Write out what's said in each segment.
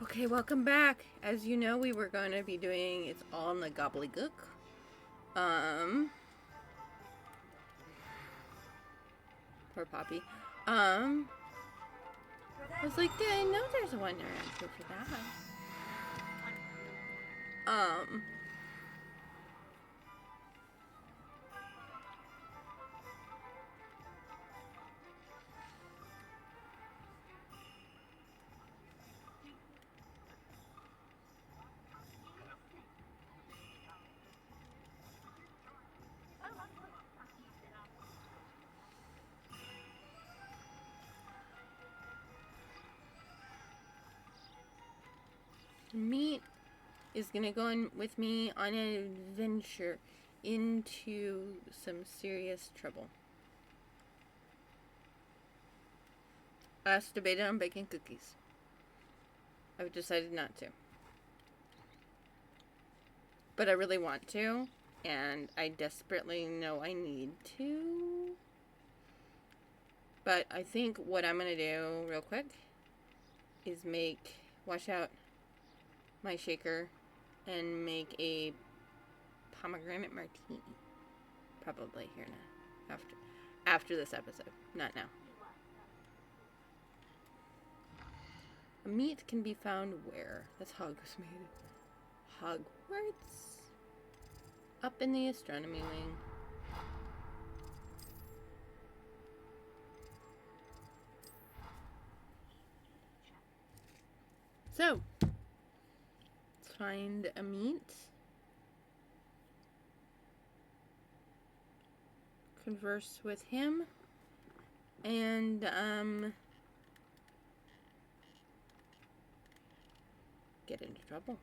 Okay, welcome back. As you know, we were going to be doing It's All in the Gobbledygook. Poor Poppy. I was like, I know there's one around here for that. Meat is gonna go in with me on an adventure into some serious trouble. I also debated on baking cookies. I've decided not to. But I really want to, and I desperately know I need to. But I think what I'm gonna do real quick is wash out my shaker and make a pomegranate martini. Probably here now. After this episode. Not now. A meat can be found where? That's Hogsmeade. Hogwarts? Up in the astronomy wing. So, let's find a meat. Converse with him. And, get into trouble.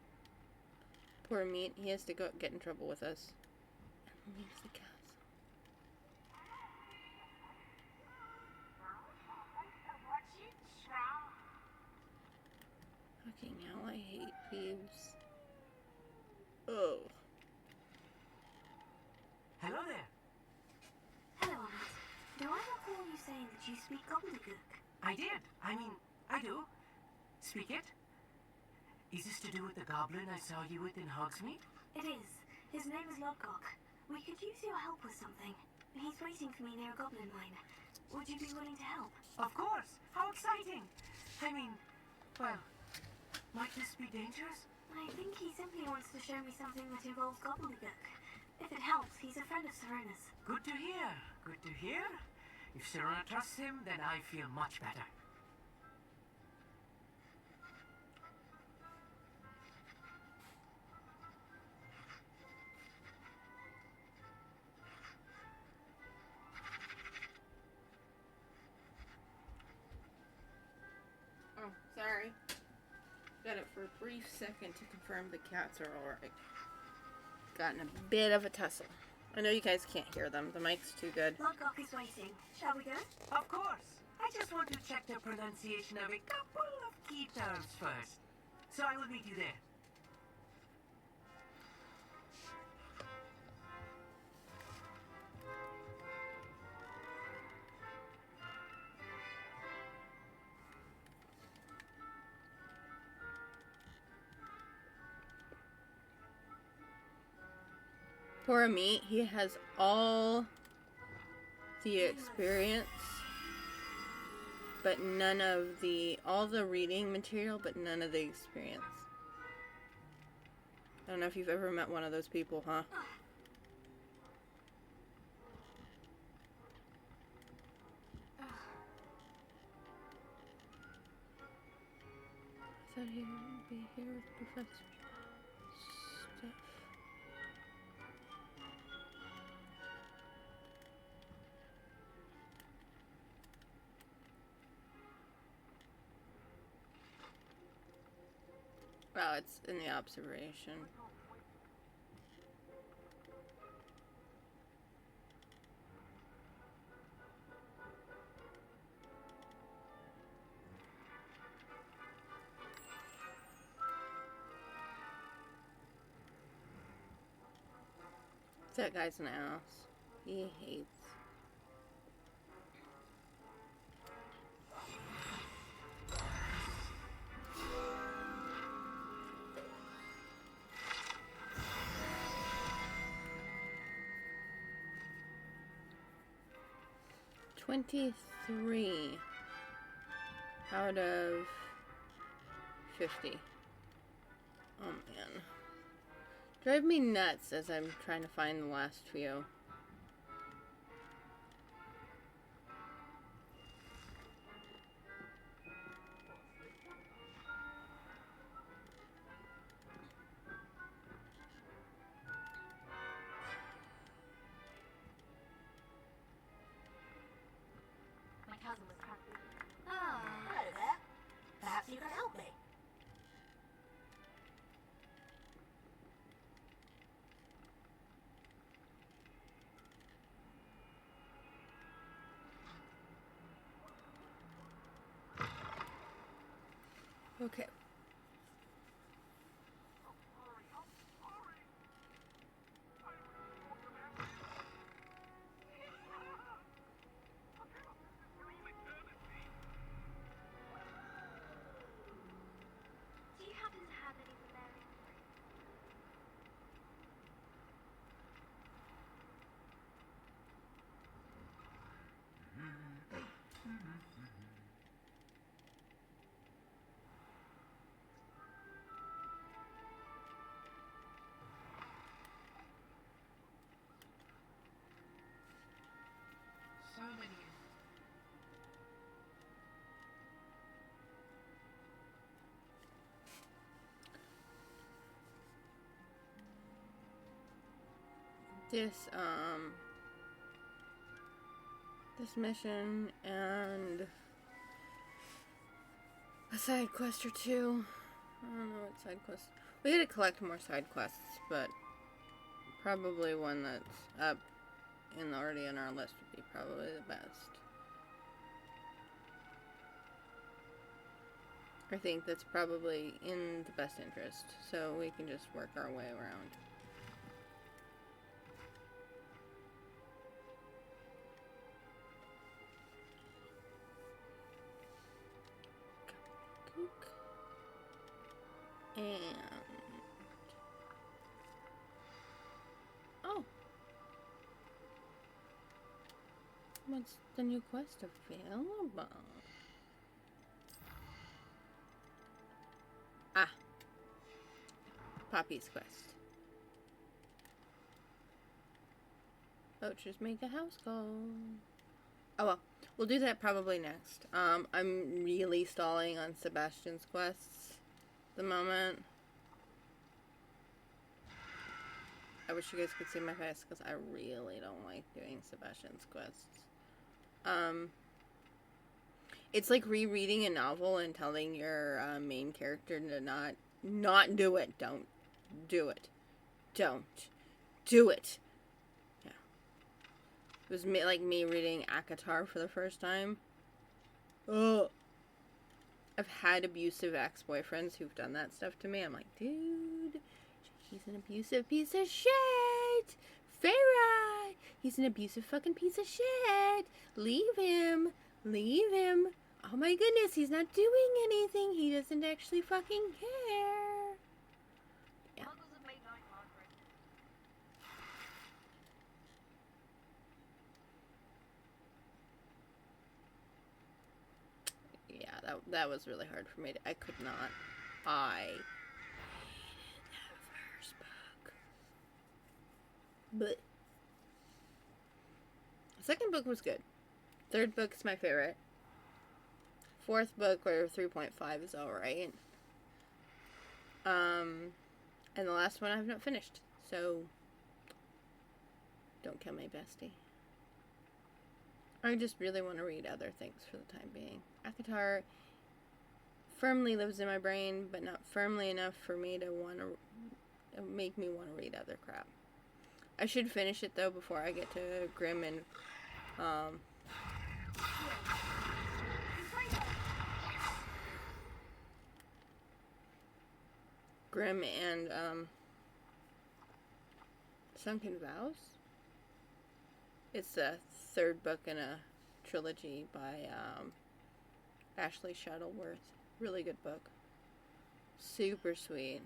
Poor Meat, he has to go get in trouble with us. And leaves the castle. Fucking hell, I hate thieves. Oh. Hello there. Hello, Annette. Do I recall you saying that you speak gobbledygook? I did. I do. Speak it. Is this to do with the goblin I saw you with in Hogsmeade? It is. His name is Lodgok. We could use your help with something. He's waiting for me near a goblin mine. Would you be willing to help? Of course. How exciting. Well, might this be dangerous? I think he simply wants to show me something that involves gobbledygook. If it helps, he's a friend of Serena's. Good to hear. Good to hear. If Serena trusts him, then I feel much better. Oh, sorry. Got it for a brief second to confirm the cats are alright. Got in a bit of a tussle. I know you guys can't hear them. The mic's too good. Lodgok is waiting. Shall we go? Of course. I just want to check the pronunciation of a couple of key terms first. So I will meet you there. Poor Meat, he has all the experience, but none of all the reading material, but none of the experience. I don't know if you've ever met one of those people, huh? I thought he would be here with Professor Stuff. Wow, it's in the observation. That guy's an ass. He hates. 23 out of 50. Oh man. Drive me nuts as I'm trying to find the last few. My cousin was trapped. Ah, hello there. Perhaps you can help me. Okay. Do you happen to have anything there? So many. This mission and a side quest or two. I don't know what side quests. We gotta collect more side quests, but probably one that's up and already on our list would be probably the best. I think that's probably in the best interest, so we can just work our way around. And oh, what's the new quest available? Ah, Poppy's quest. Poachers make a house call. Oh well, we'll do that probably next. I'm really stalling on Sebastian's quests at the moment. I wish you guys could see my face because I really don't like doing Sebastian's quests. It's like rereading a novel and telling your main character to not do it. Don't do it. Don't do it. Yeah. It was like me reading Akatar for the first time. Ugh. I've had abusive ex-boyfriends who've done that stuff to me. I'm like, dude, he's an abusive piece of shit. Farah, he's an abusive fucking piece of shit. Leave him. Leave him. Oh my goodness, he's not doing anything. He doesn't actually fucking care. Yeah. Yeah, that was really hard for me. I could not. I hated that first book. But the second book was good. Third book's my favorite. Fourth book, or 3.5, is alright. And the last one I have not finished. So, don't kill me, bestie. I just really want to read other things for the time being. Akatar firmly lives in my brain, but not firmly enough for me to want to make me want to read other crap. I should finish it though before I get to Grimm and Sunken Vows. It's the third book in a trilogy by Ashley Shuttleworth. Really good book. Super sweet.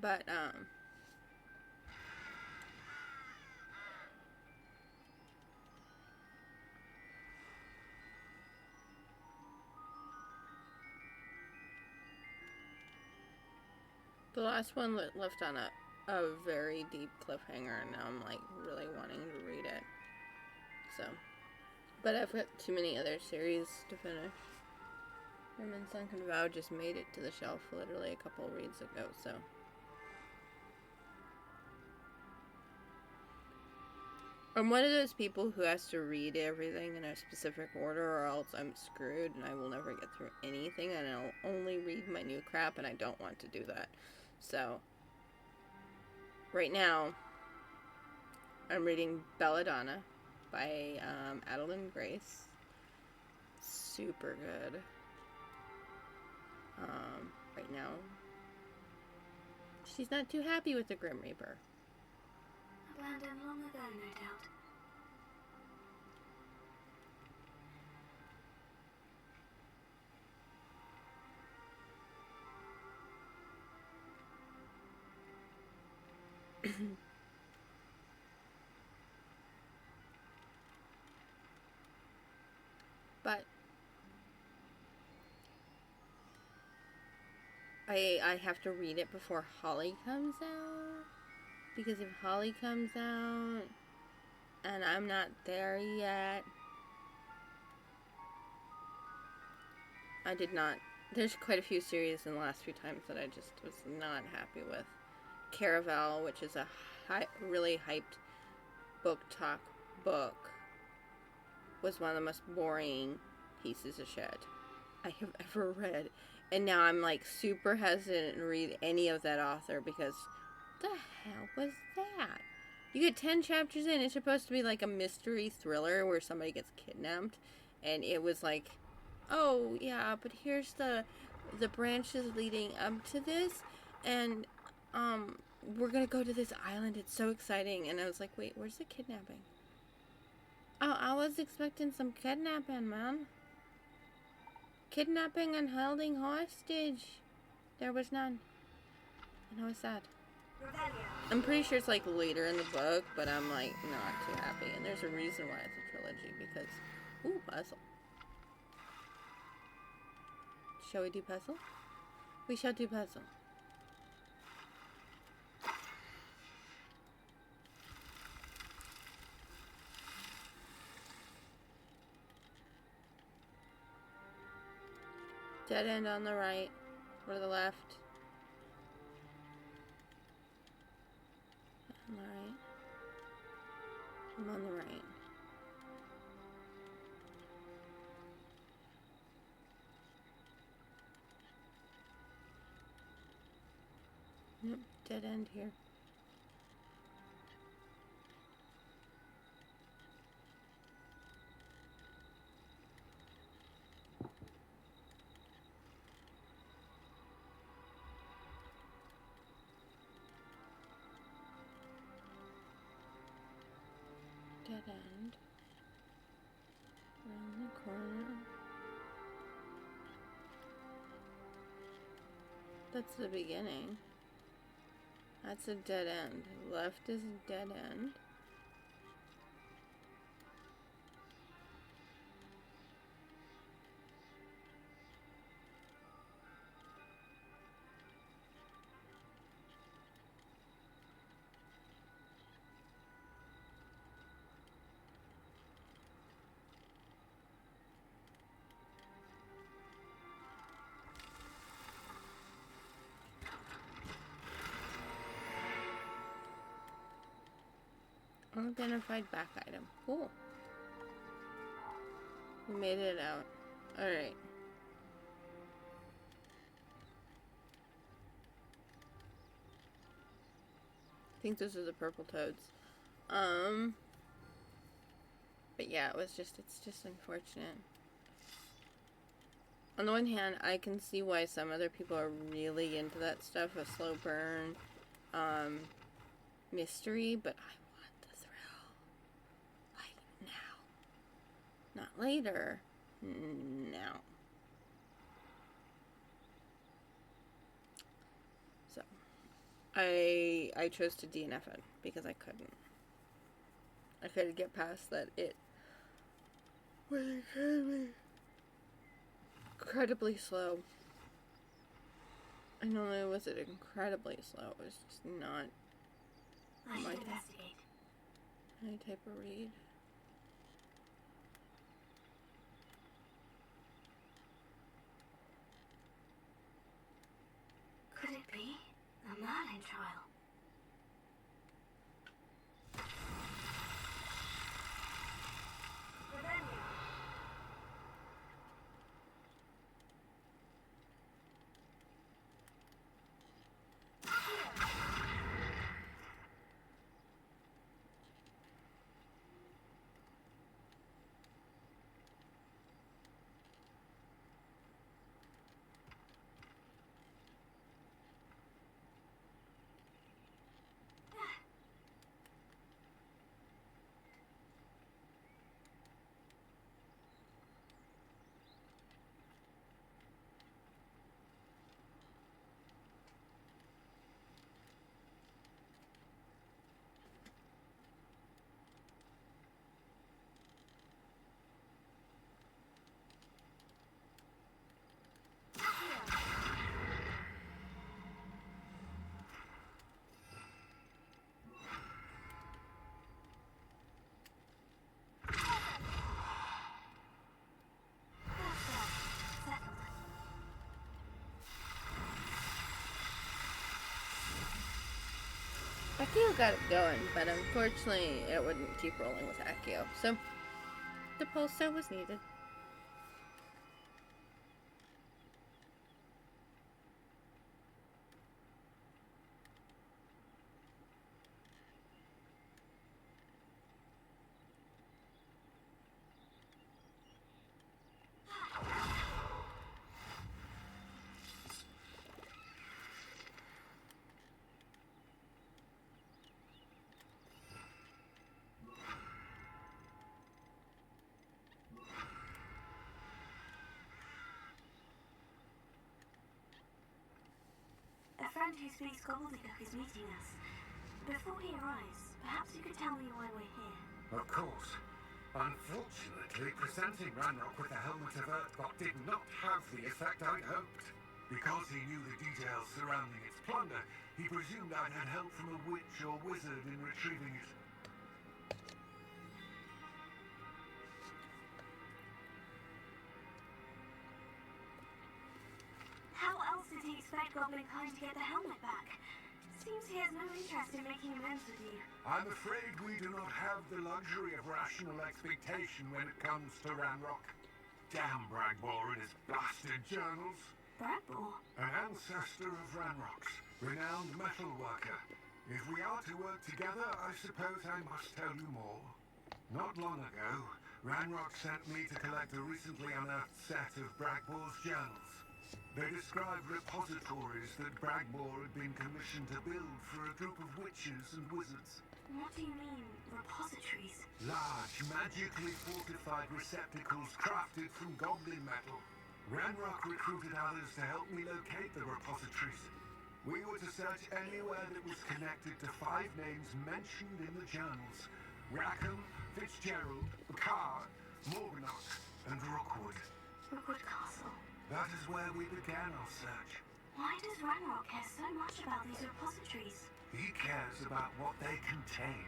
But, the last one left on a very deep cliffhanger, and now I'm, like, really wanting to read it. So, but I've got too many other series to finish. Herman Sunken Vow just made it to the shelf literally a couple reads ago, so. I'm one of those people who has to read everything in a specific order, or else I'm screwed and I will never get through anything, and I'll only read my new crap, and I don't want to do that. So, right now, I'm reading Belladonna by Adeline Grace. Super good. Right now, she's not too happy with the Grim Reaper. Abandoned long ago, no doubt. But I have to read it before Holly comes out, because if Holly comes out and I'm not there yet, I did not. There's quite a few series in the last few times that I just was not happy with. Caraval, which is a really hyped book talk book, was one of the most boring pieces of shit I have ever read. And now I'm like super hesitant to read any of that author, because what the hell was that? You get 10 chapters in, it's supposed to be like a mystery thriller where somebody gets kidnapped, and it was like, oh yeah, but here's the branches leading up to this, and we're gonna go to this island, it's so exciting. And I was like, wait, where's the kidnapping? Oh, I was expecting some kidnapping, man. Kidnapping and holding hostage. There was none. And I was sad. I'm pretty sure it's like later in the book, but I'm like not too happy. And there's a reason why it's a trilogy, because... Ooh, puzzle. Shall we do puzzle? We shall do puzzle. Dead end on the right, or the left. On the right. I'm on the right. Nope, dead end here. Dead end. Around the corner. That's the beginning. That's a dead end. Left is a dead end. Unidentified back item. Cool. We made it out. Alright. I think those are the purple toads. But yeah, it's just unfortunate. On the one hand, I can see why some other people are really into that stuff, a slow burn, mystery, but I want the thrill. Like now. Not later. Now. So. I chose to DNF it because I couldn't. I couldn't get past that. It was incredibly slow. And not only was it incredibly slow, it was just not I should investigate. any type of read. Could it be a Merlin trial? The venue. Akio got it going, but unfortunately it wouldn't keep rolling with Akio, so the pulsar was needed. A friend who speaks gobbledygook is meeting us. Before he arrives, perhaps you could tell me why we're here. Of course. Unfortunately, presenting Ranrock with the Helmet of Earthgok did not have the effect I'd hoped. Because he knew the details surrounding its plunder, he presumed I'd had help from a witch or wizard in retrieving it. How else did he expect Goblin Kind to get the helmet back? Seems he has no interest in making amends with you. I'm afraid we do not have the luxury of rational expectation when it comes to Ranrock. Damn Bragbor and his blasted journals. Bragbor? An ancestor of Ranrock's, renowned metal worker. If we are to work together, I suppose I must tell you more. Not long ago, Ranrock sent me to collect a recently unearthed set of Bragbor's journals. They described repositories that Bragbor had been commissioned to build for a group of witches and wizards. What do you mean, repositories? Large, magically fortified receptacles crafted from goblin metal. Ranrock recruited others to help me locate the repositories. We were to search anywhere that was connected to 5 names mentioned in the journals. Rackham, Fitzgerald, Carr, Morganach, and Rookwood. Rookwood Castle. That is where we began our search. Why does Ranrock care so much about these repositories? He cares about what they contain.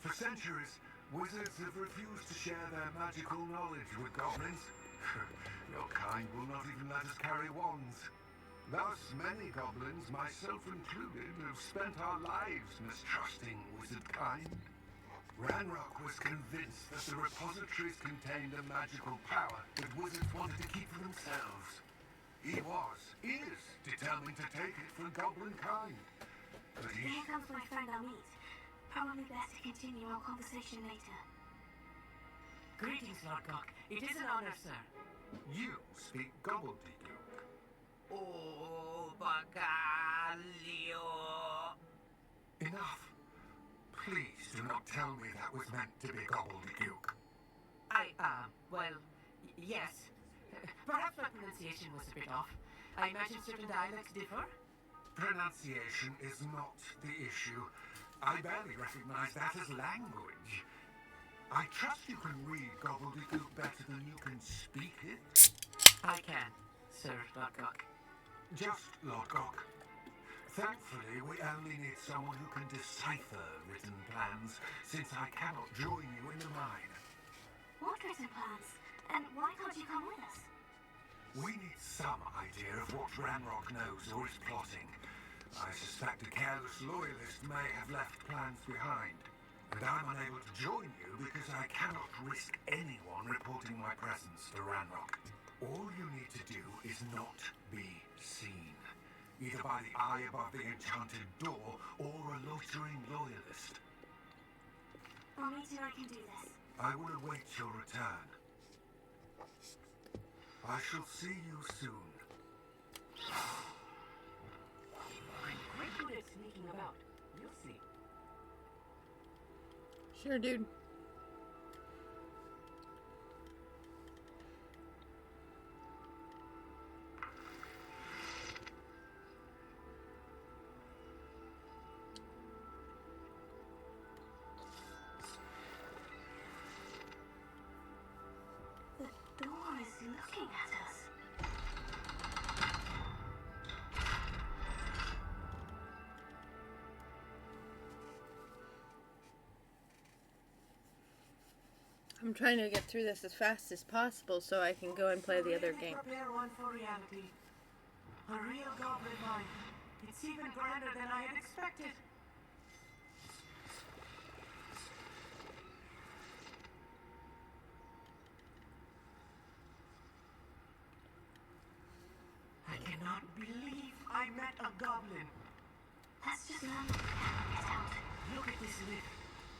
For centuries, wizards have refused to share their magical knowledge with goblins. Your kind will not even let us carry wands. Thus, many goblins, myself included, have spent our lives mistrusting wizard kind. Ranrock was convinced that the repositories contained a magical power that wizards wanted to keep for themselves. He is determined to take it for goblin kind. But Here comes my friend Amit. Probably best to continue our conversation later. Greetings, Lord Gok. It is an honor, sir. You speak gobbledygook. Oh, Bagalio. Enough. Please do not tell me that was meant to be gobbledygook. Yes. Perhaps my pronunciation was a bit off. I imagine certain dialects differ? Pronunciation is not the issue. I barely recognize that as language. I trust you can read gobbledygook better than you can speak it. I can, Sir Lodgok. Just Lodgok. Thankfully, we only need someone who can decipher written plans, since I cannot join you in the mine. What written plans? And why can't you come with us? We need some idea of what Ranrock knows or is plotting. I suspect a careless loyalist may have left plans behind. And I'm unable to join you because I cannot risk anyone reporting my presence to Ranrock. All you need to do is not be seen, either by the eye above the enchanted door or a loitering loyalist. I'll meet you where I can do this. I will await your return. I shall see you soon. I'm quite good at sneaking about. You'll see. Sure, dude. The door is looking at us. I'm trying to get through this as fast as possible so I can go and play the other game. Prepare one for reality. A real goblin mine. It's even grander than I had expected. I cannot believe I met a goblin. Let's just learn what we can and get out. Look at this lid.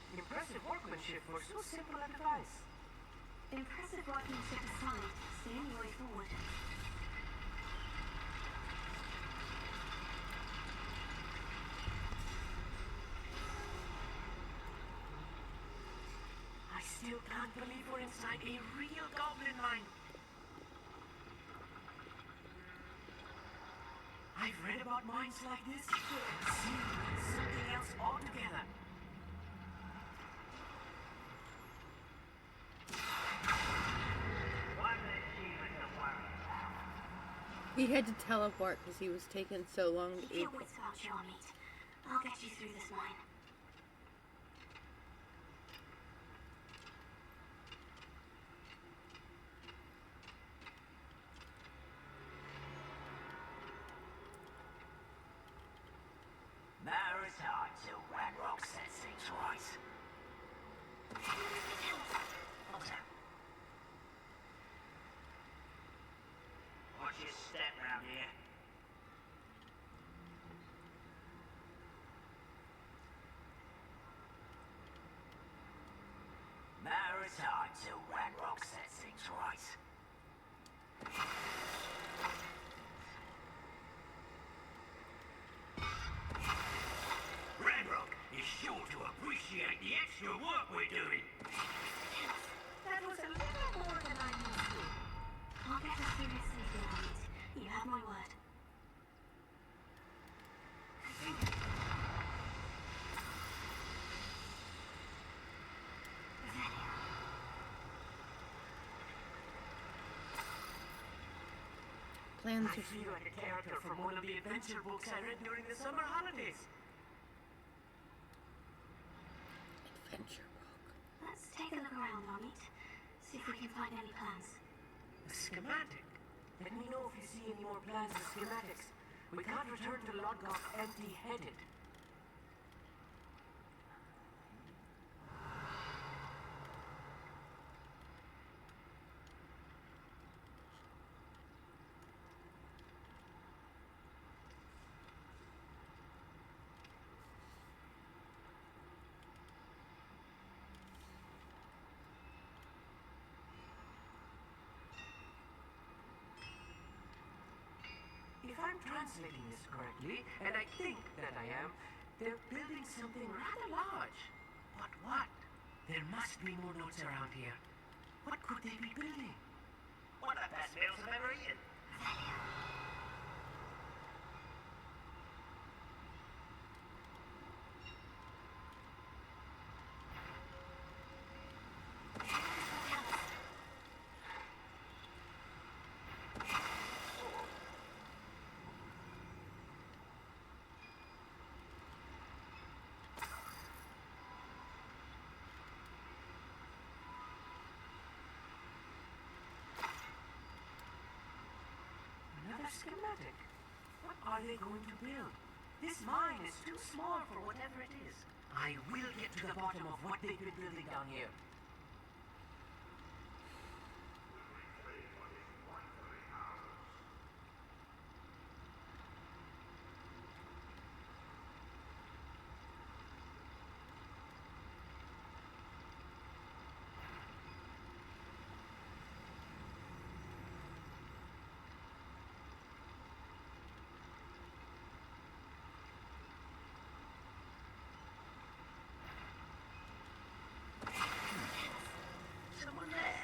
Impressive workmanship for so simple a device. Impressive workmanship aside, it's the only way forward. I still can't believe we're inside a real goblin mine. I've read about mines like this and seen something else altogether. He had to teleport because he was taking so long to Keep eat. your wits about you, Amit. I'll get you through this mine. There is hard till Ranrock sets things right. Watch your step round here. There is hard till Ranrock sets things right. Ranrock is sure to appreciate the extra work we're doing. That was a little more than I used to. I'll get us through this safely, Amit. You have my word. Plans I are... feel like a character from one of the adventure books I read during the summer holidays. Adventure book. Let's take a look around, Amit. See if we can find any plans. A schematic? Let me know if you see any more plans or schematics. We can't return to Lodgok empty-headed. If I'm translating this correctly, and I think that I am, they're building something rather large. But what? There must be more notes around here. What could they be building? One of the best meals I've ever eaten. A schematic. What are they going to build? This mine is too small for whatever it is. I will get to the bottom of what they've been building down here. Someone there.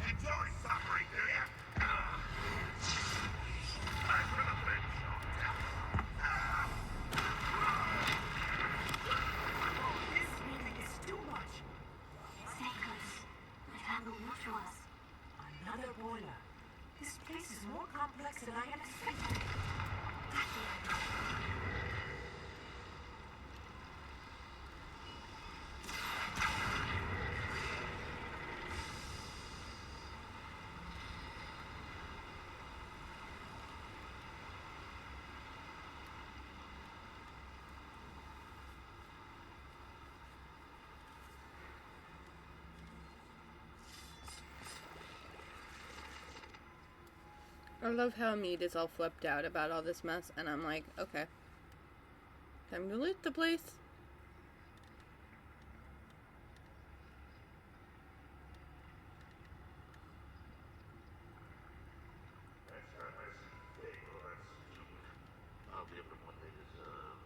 Enjoy suffering, do you? This building is too much. Stay close. I've handled much worse. Another boiler. This place is more complex than I had expected. I love how Mead is all flipped out about all this mess, and I'm like, okay. Time to loot the place. I'll give them what they deserve.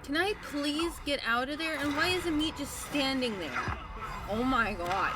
Can I please get out of there? And why is the meat just standing there? Oh my god.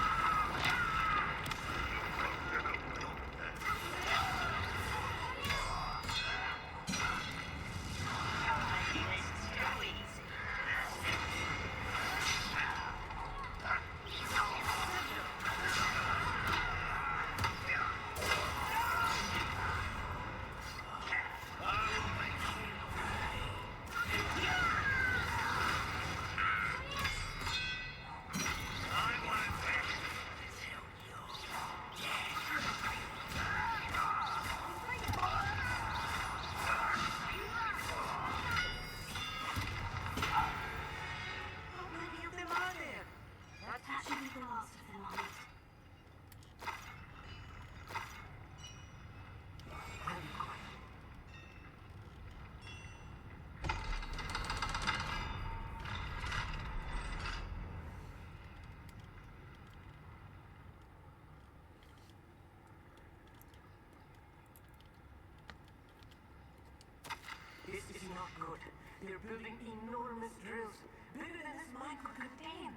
good. They're building enormous drills, bigger than this mine could contain.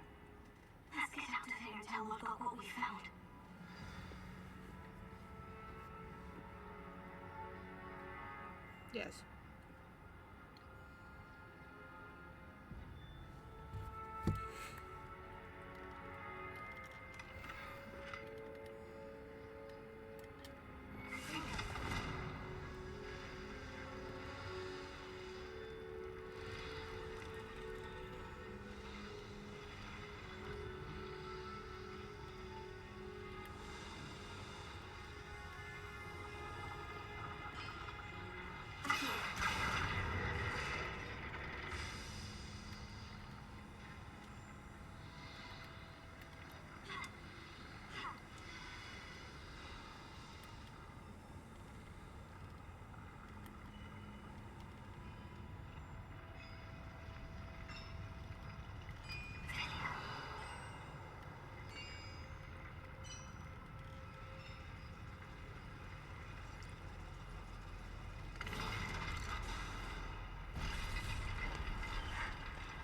Let's get out of here and tell Lodgok what we found. Yes.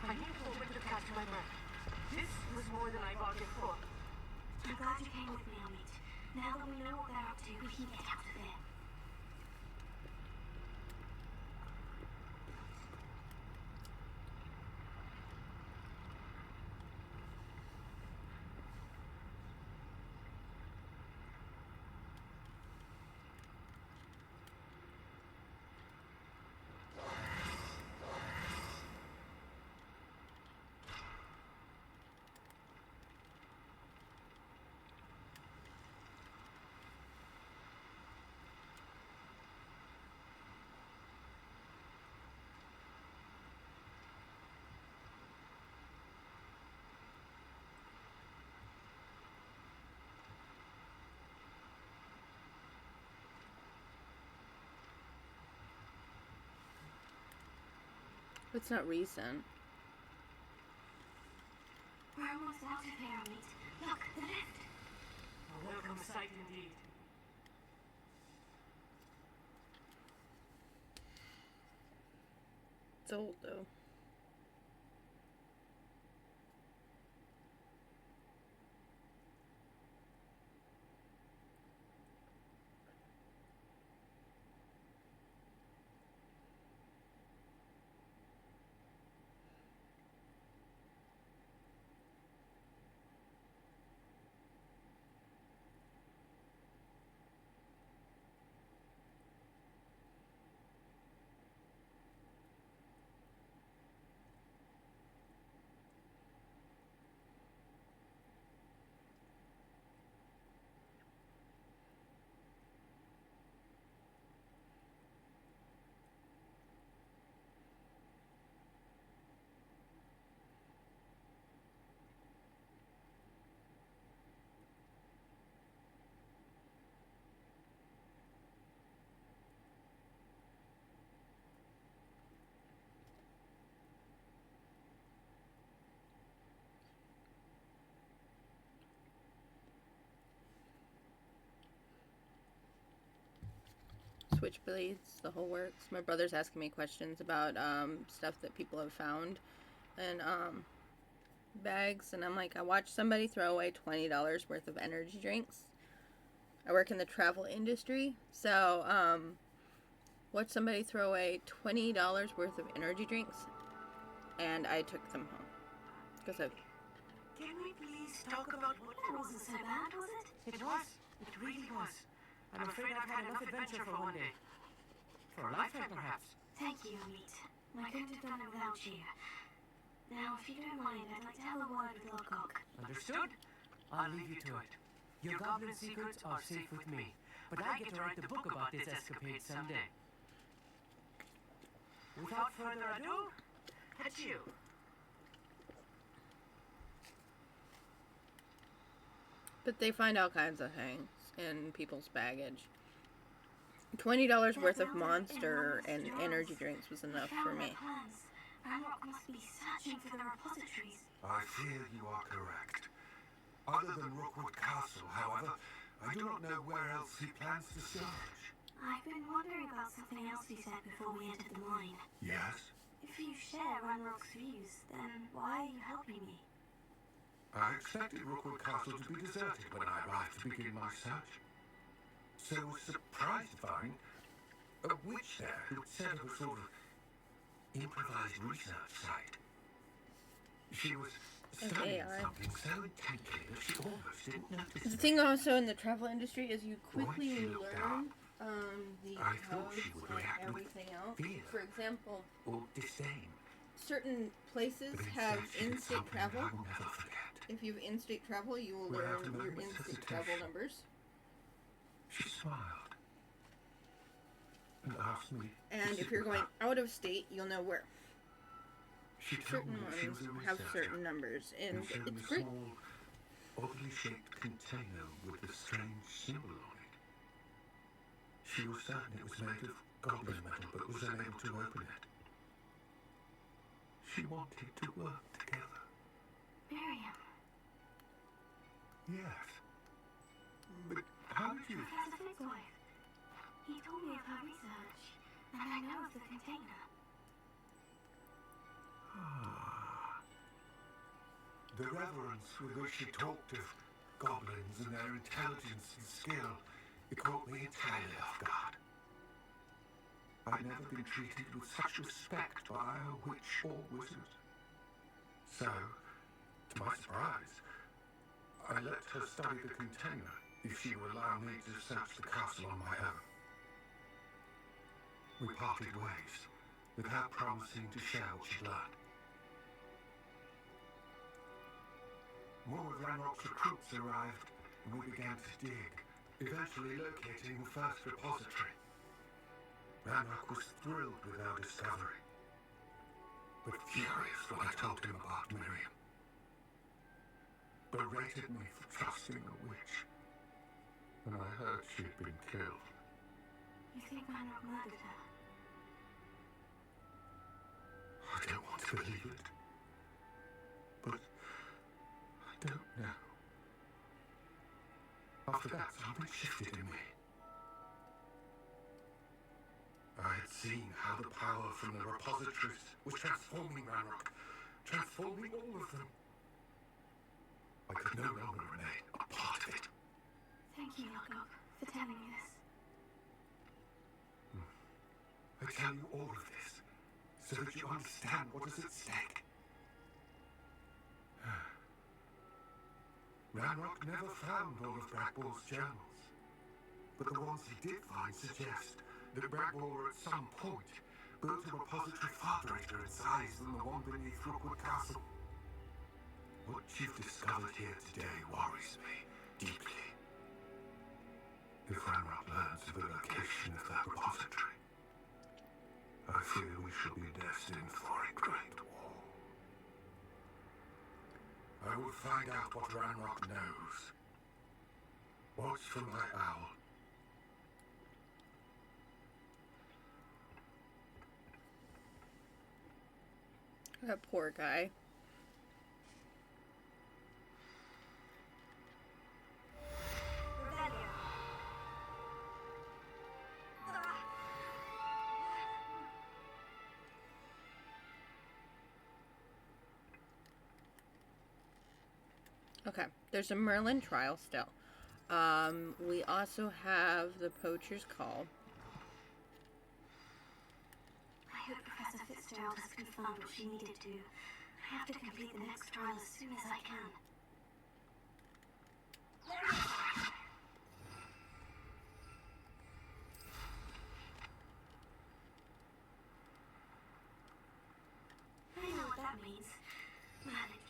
I need a moment to catch my breath. This was more than I bargained for. I'm glad you came with me, Amit. Now that we know what they're up to, we can get out of here. It's not recent. We're almost out of here, Amit. Look, the lift. A welcome sight indeed. It's old though. Switchblades, the whole works. My brother's asking me questions about stuff that people have found and bags, and I'm like, I watched somebody throw away $20 worth of energy drinks. I work in the travel industry, so watched somebody throw away $20 worth of energy drinks, and I took them home because of. Can we please talk about what That wasn't so bad, was it? it was? It really was. I'm afraid I've had enough adventure for one day. For a lifetime, perhaps. Thank you, Amit. I couldn't have done it without you. Now, if you don't mind, I'd like to have a word with Lodgok. Understood? I'll leave you to it. Your goblin secrets are safe with me, but I get to write the book about this escapade someday. Without further ado, adieu. But they find all kinds of things in people's baggage. $20 worth of monster and energy drinks was enough for me. Ranrock must be searching for the repositories. I fear you are correct. Other than Rookwood Castle, however, I do not know where else he plans to search. I've been wondering about about something else you said before we entered the mine. Yes? If you share Ranrock's views, then why are you helping me? I expected Rookwood Castle to be deserted when I arrived to begin my search. So I was surprised to find a witch there who'd set up a sort of improvised research site. She was studying something so intently that she almost didn't notice The it. thing also in the travel industry is you quickly Once she looked learn the I thought codes she would and react with everything else. fear. For example, Or disdain. certain places But have instead she did in-state something travel. I will never forget. If you have in-state travel, you will Without learn a your moment's in-state travel hesitation. numbers. She smiled and asked me. And to if you're sit going with her. out of state, you'll know where. She told Certain me that she ones was a have researcher certain numbers, and and showed me it's a great. small, oddly shaped container with a strange symbol on it. She was certain it was made of goblin metal, but was unable to open it. She wanted to work together. Miriam. Yes. But how did you... Professor Fitzwife. He told me of her research, and I know of the container. The reverence with which she talked of goblins and their intelligence and skill, it caught me entirely off guard. I'd never been treated with such respect by a witch or wizard. So, to my surprise, I let her study the container if she would allow me to search the castle on my own. We parted ways, with her promising to share what she'd learned. More of Ranrock's recruits arrived, and we began to dig, eventually locating the first repository. Ranrock was thrilled with our discovery, but furious when I told him about Miriam. Berated me for trusting a witch, and I heard she'd been killed. You think Ranrock murdered her? I don't want to believe it, but I don't know. After that, something shifted in me. I had seen how the power from the repositories was transforming Ranrock, transforming all of them. I could no longer remain a part of it. Thank you, Lockhart, for telling me this. I tell you all of this so that you understand what is at stake. Ranrock never found all of Brackball's journals, but the ones he did find suggest that Brackball at some point built a repository far greater in size than the one beneath Rookwood Castle. What you've discovered here today worries me deeply. If Ranrock learns of the location of that repository, I fear we shall be destined for a great war. I will find out what Ranrock knows. Watch for my owl. That poor guy. Rebellion. Okay, there's a Merlin trial still. We also have the Poacher's Call. I hope Professor Fitzgerald has confirmed what she needed to. I have to complete the next trial as soon as I can. I know what that means. Manage.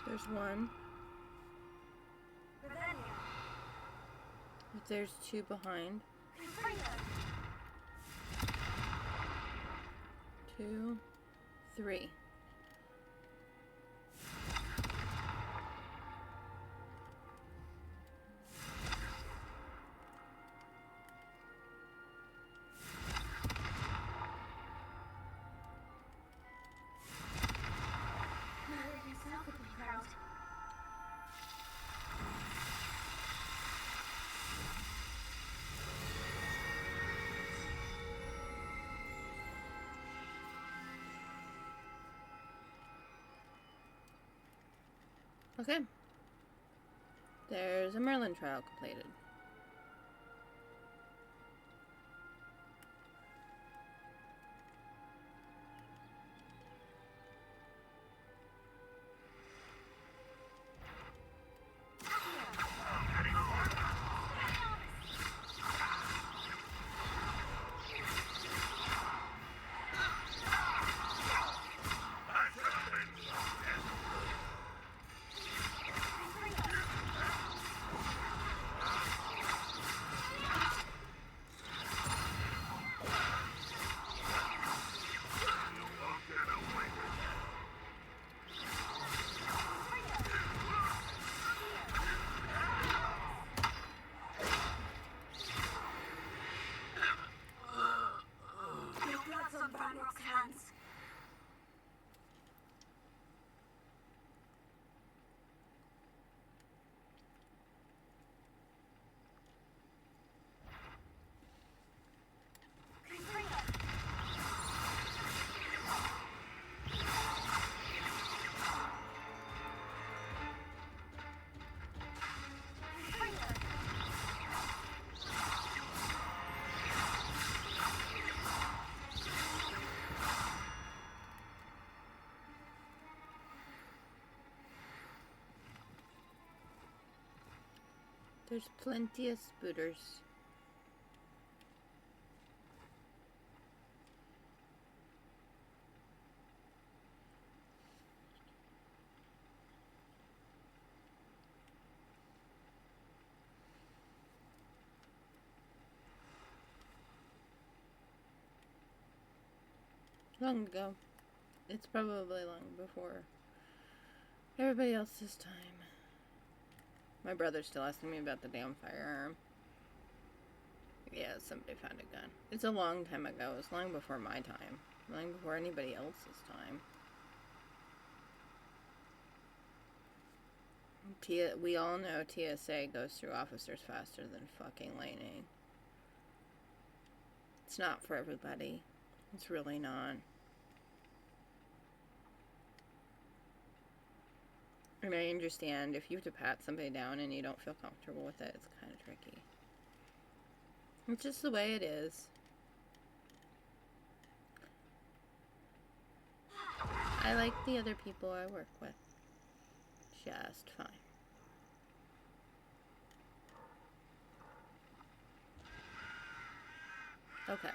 There's one. Rebellion. But there's two behind. Two, three. quickly, crowd. Okay. There's a Merlin trial completed. Your blood's on Vanrock's hands. There's plenty of spooters. Long ago. It's probably long before everybody else's time. My brother's still asking me about the damn firearm. Yeah, somebody found a gun. It's a long time ago. It's long before my time. Long before anybody else's time. We all know TSA goes through officers faster than fucking lightning. It's not for everybody. It's really not. And I understand if you have to pat somebody down and you don't feel comfortable with it, it's kind of tricky. It's just the way it is. I like the other people I work with just fine. Okay.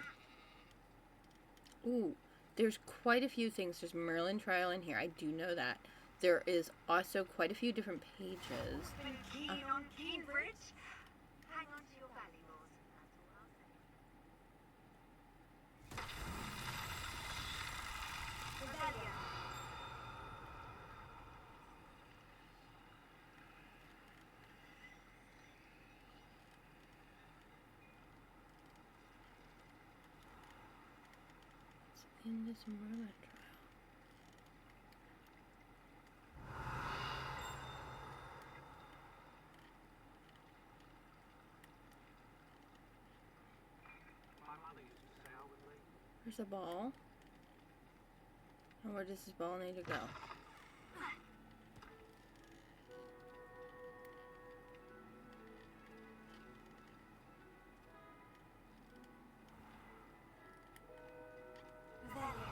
Ooh, there's quite a few things. There's Merlin trial in here. I do know that. There is also quite a few different pages. Been keen on Cambridge? Hang on to your valuables. That's all I'll say. Rebellion. In this Merlin trial. There's a ball. And where does this ball need to go? Rebellion.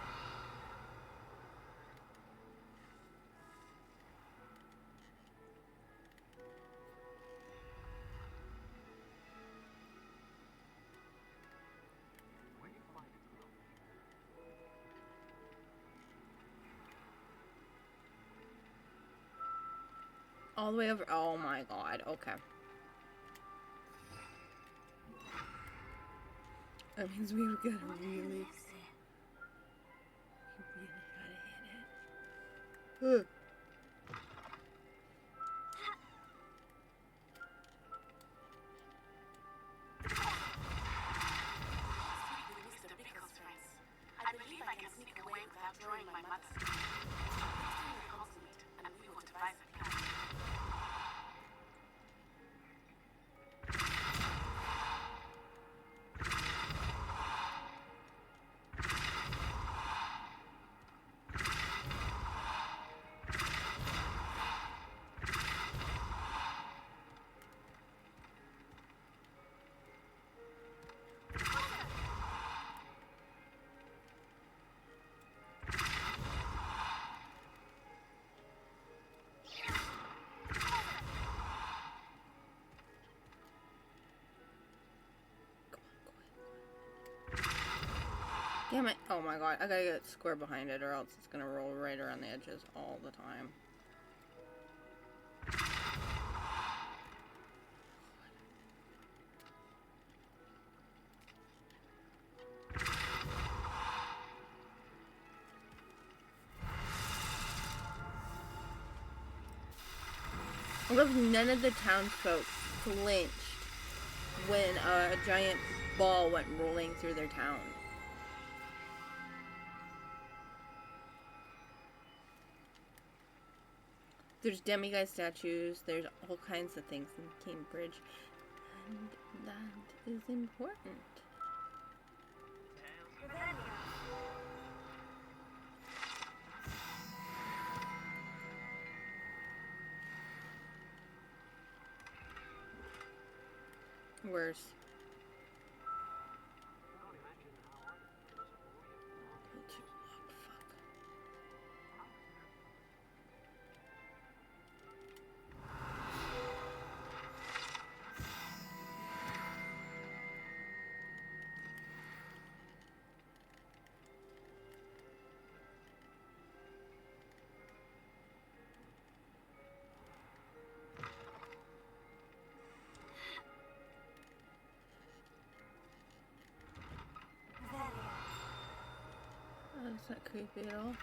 All the way over. Oh my god. Okay. That means we've got to really gotta hit it. Mr. Bickle's friends. I believe I can sneak away without drawing my mother. Next time we consummate, and we will Damn it. Oh my god. I gotta get square behind it or else it's gonna roll right around the edges all the time. I love none of the townsfolk flinched when a giant ball went rolling through their town. There's demiguise statues, there's all kinds of things in Cambridge, and that is important. Worse. That's not creepy at all.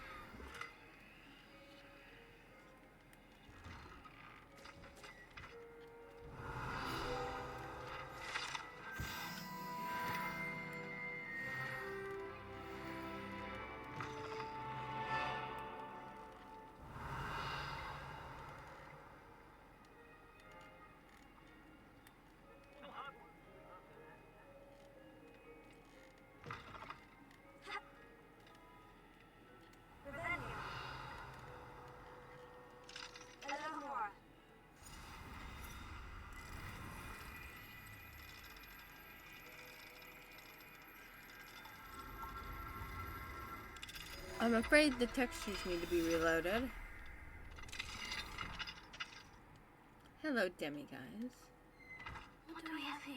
I'm afraid the textures need to be reloaded. Hello, demiguise. What do we have here?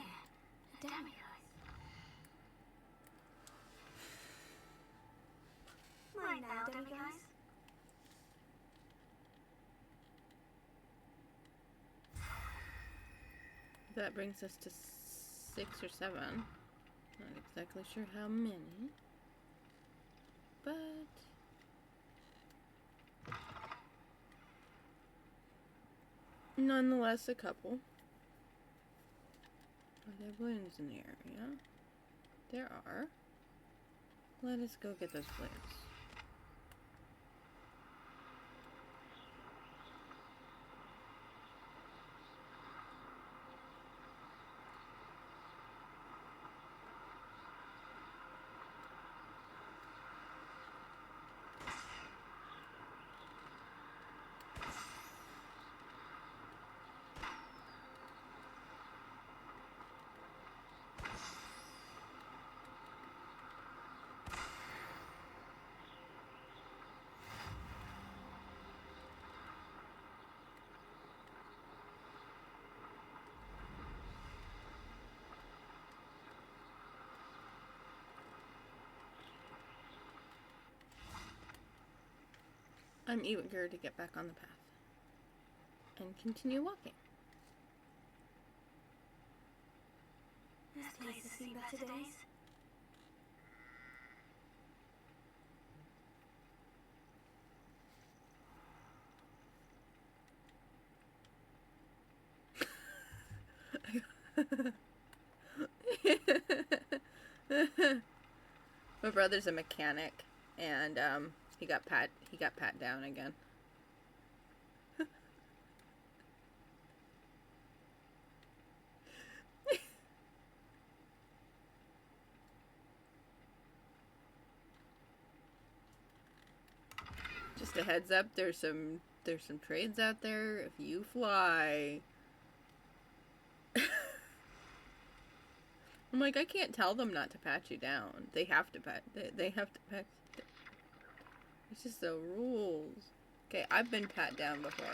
A demiguise. Mine now, demiguise. That brings us to 6 or 7. Not exactly sure how many. But nonetheless, a couple. Are there balloons in the area? There are. Let us go get those balloons. I'm eager to get back on the path and continue walking. This place has seen better days. My brother's a mechanic, and he got pat down again. Just a heads up, there's some trades out there if you fly. I'm like, I can't tell them not to pat you down. They have to pat. They have to pat. It's just the rules. Okay, I've been pat down before,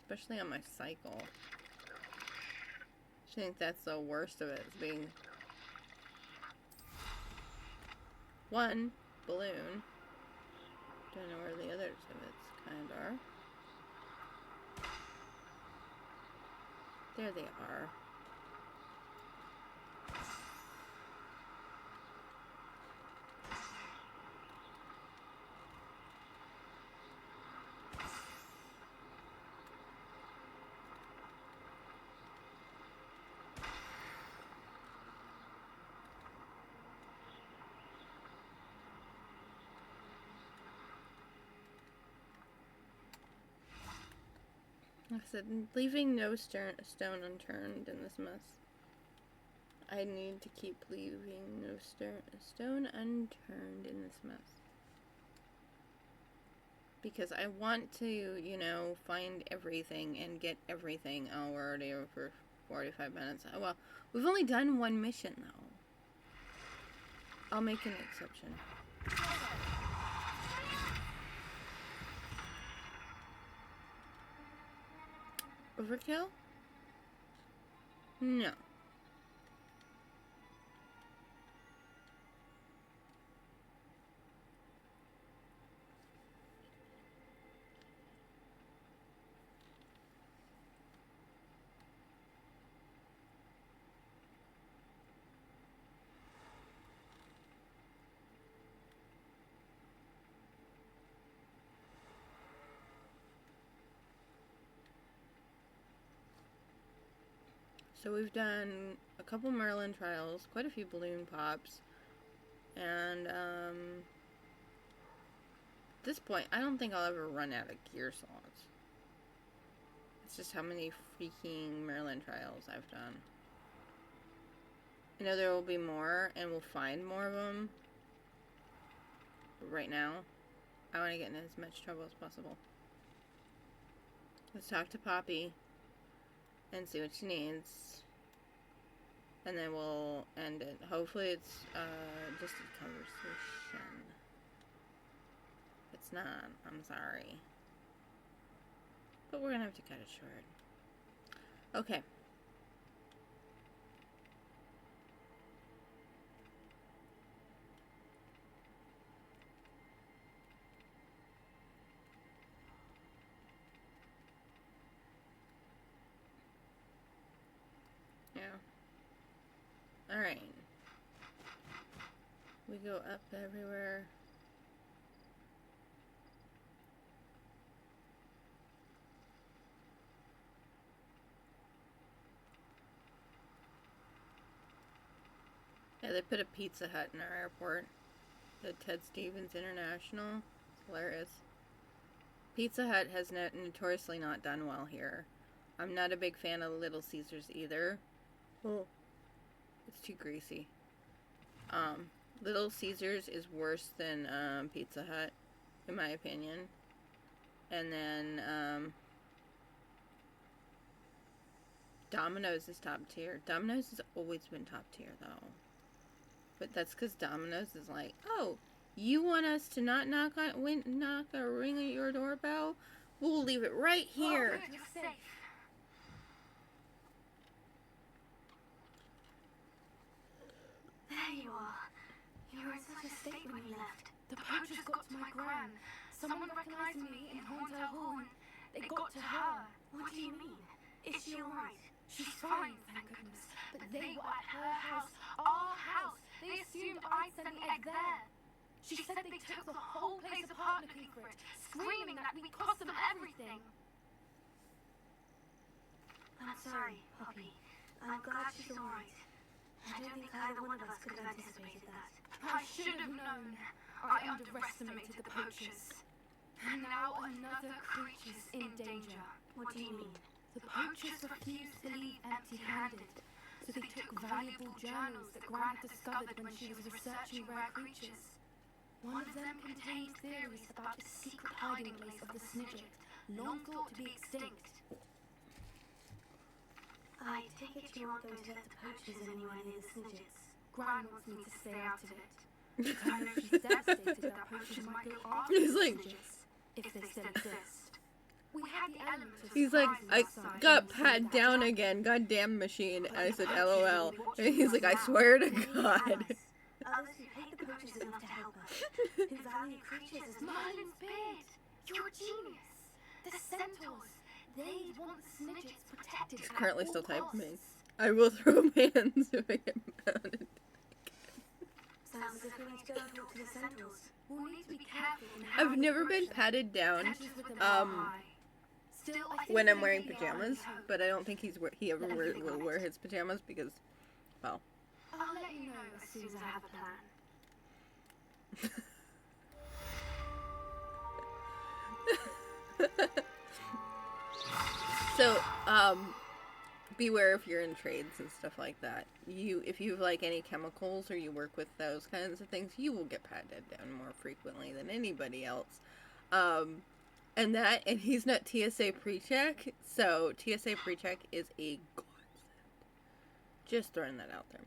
especially on my cycle. I think that's the worst of it, is being one balloon. Don't know where the others of its kind are. There they are. Like I said, leaving no stone unturned in this mess. I need to keep leaving no stone unturned in this mess. Because I want to, you know, find everything and get everything. Oh, we're already over for 45 minutes. Oh, well, we've only done one mission, though. I'll make an exception. Overkill? No. So we've done a couple Merlin trials, quite a few balloon pops, and at this point, I don't think I'll ever run out of gear slots. It's just how many freaking Merlin trials I've done. I know there will be more, and we'll find more of them. But right now, I want to get in as much trouble as possible. Let's talk to Poppy and see what she needs. And then we'll end it. Hopefully it's just a conversation. If it's not, I'm sorry. But we're gonna have to cut it short. Okay. Yeah. Alright. We go up everywhere. Yeah, they put a Pizza Hut in our airport. The Ted Stevens International. It's hilarious. Pizza Hut has notoriously not done well here. I'm not a big fan of Little Caesars either. Oh. It's too greasy. Little Caesars is worse than Pizza Hut, in my opinion. And then Domino's is top tier. Domino's has always been top tier, though. But that's because Domino's is like, oh, you want us to not knock a ring at your doorbell? We'll leave it right here. Oh, good, you're safe. There you are. You were in such a state when you left. The poachers got to my gran. Someone recognized me in Hauntel Hall and they got to her. What do you mean? Is she alright? She's fine, thank goodness. But they were at her house, our house. They assumed I'd sent the egg there. She said they took the whole place apart looking for it, screaming that we cost them everything. I'm sorry, Poppy. I'm glad she's alright. I don't think either one of us could have anticipated that. I should have known. I underestimated the poachers. And now another creature's in danger. What do you mean? The poachers refused to leave empty-handed, so they took valuable journals that Gran had discovered when she was researching rare creatures. One of them contained theories about a secret hiding place of the Snidget, long thought to be extinct. I take it you aren't going to let the poachers anywhere near the Snidgets. Gran wants me to stay out of it. But I know she's devastated that poachers might go after He's the like- Snidgets, if they still exist. We had the element of He's like, surprise I inside got when we pat did that down job. again. Goddamn machine. And I said, LOL. And he's like, I swear to God. Others who hate the poachers enough to help us, who value creatures as much. Merlin's beard! You're a genius! The centaurs, they want the snidgets protected He's at currently all still costs. typing. I will throw hands if I get pounded. Sounds as if we need to go and talk to the centaurs. We'll need to be careful in how I've we never approach been them. patted down Tensions with them are high. Still, I think when I'm they wearing really are pajamas, hope. but I don't think he ever will wear his pajamas because, well, I'll let you know as soon as I have a plan. So, beware if you're in trades and stuff like that. If you have like any chemicals or you work with those kinds of things, you will get patted down more frequently than anybody else. And he's not TSA pre-check, so TSA pre-check is a godsend. Just throwing that out there.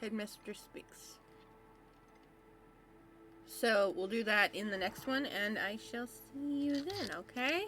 Headmaster speaks. So, we'll do that in the next one, and I shall see you then, okay?